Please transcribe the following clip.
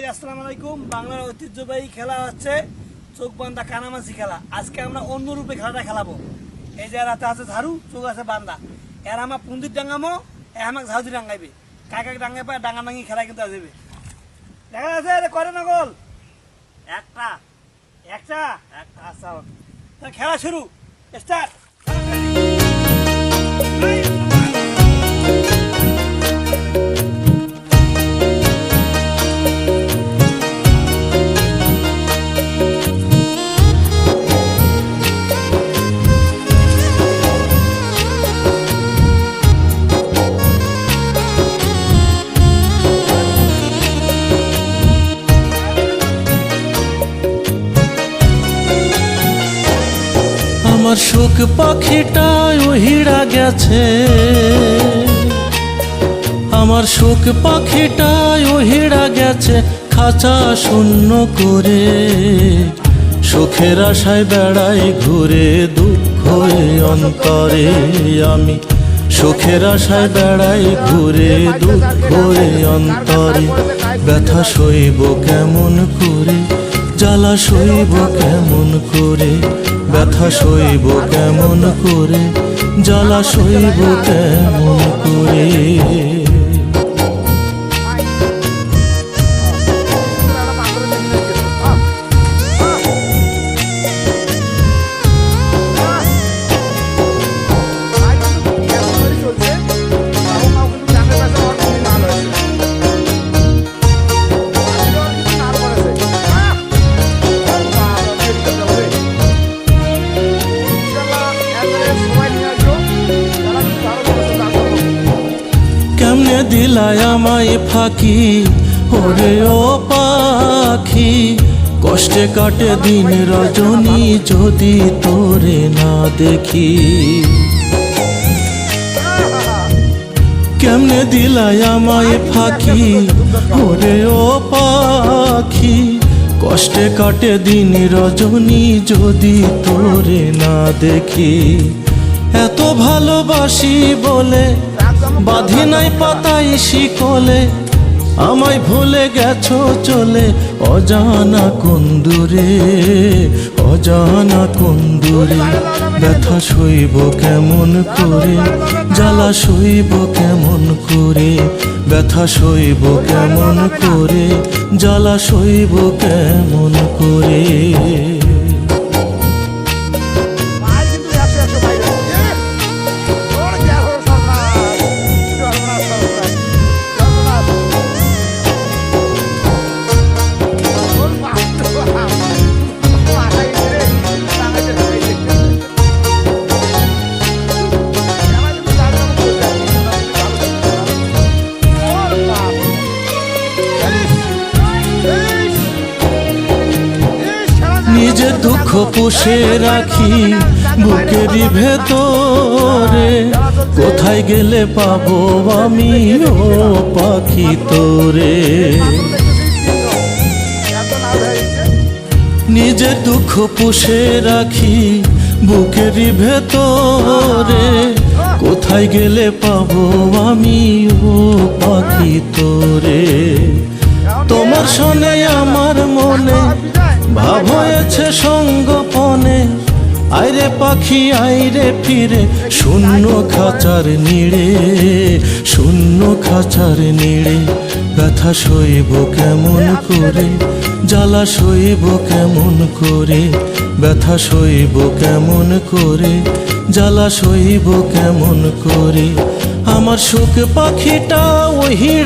Guys আসসালামু আলাইকুম। বাংলার ঐতিহ্যবাহী খেলা হচ্ছে চোখ বান্ধা কানামাছি খেলা। আজকে আমরা অন্য রূপে খেলাটা খেলাবো। এই যে রাতে আছে ঝাড়ু, চোখ আছে বান্ধা। এর আমার পুন্দির ডাঙ্গামো, এ আমাকে ঝাউদি ডাঙ্গাইবে। কাকা ডাঙ্গাই পায় ডাঙ্গাডাঙ্গি খেলা কিন্তু আসবে। দেখা যাচ্ছে রে করে না গোল একটা একটা একটা। আচ্ছা খেলা শুরু, স্টার্ট। আমার শোক পাখিটা উহিড়া গেছে, আমার শোক পাখিটা উহিড়া গেছে খাঁচা শূন্য করে। সুখের আশায় বেড়াই ঘুরে দুঃখ অন্তরে, আমি সুখের আশায় বেড়াই ঘুরে দুঃখ অন্তরে। ব্যথা সইব কেমন করে, জ্বালা সইব কেমন করে, ব্যথা সইব কেমন করে, জ্বালা সইব কেমন করে। কেমনে দিলায় আমায় ফাঁকি ওরে ও পাখি, কষ্টে কাটে দিন রজনী যদি তোরে না দেখি। কেমনে দিলায় আমায় ফাঁকি ওরে ও পাখি, কষ্টে কাটে দিন রজনী যদি তোরে না দেখি। এত ভালোবাসি বলে বাঁধি নাই পাতাই শিকলে, আমায় ভুলে গেছো চলে অজানা কোন দূরে, অজানা কোন দূরে। ব্যথা সইব কেমন করে, জ্বালা সইব কেমন করে, ব্যথা সইব কেমন করে, জ্বালা সইব কেমন করে। নিজের দুঃখ পুষে রাখি বুকেরই ভেতরে, কোথায় গেলে পাবো আমি ও পাখি তোরে। নিজের দুঃখ পুষে রাখি বুকেরই ভেতরে, কোথায় গেলে পাবো আমি ও পাখি তোরে। তোমার শোনে আমার মনে ভাব হয়েছে সঙ্গপনে, আইরে পাখি আইরে ফিরে শূন্য খাঁচার নিড়ে, শূন্য খাঁচার নিড়ে। ব্যথা সইব কেমন করে, জ্বালা সইব কেমন করে, ব্যথা সইব কেমন করে, জ্বালা সইব কেমন করে। আমার সুখ পাখিটা ওহিড়া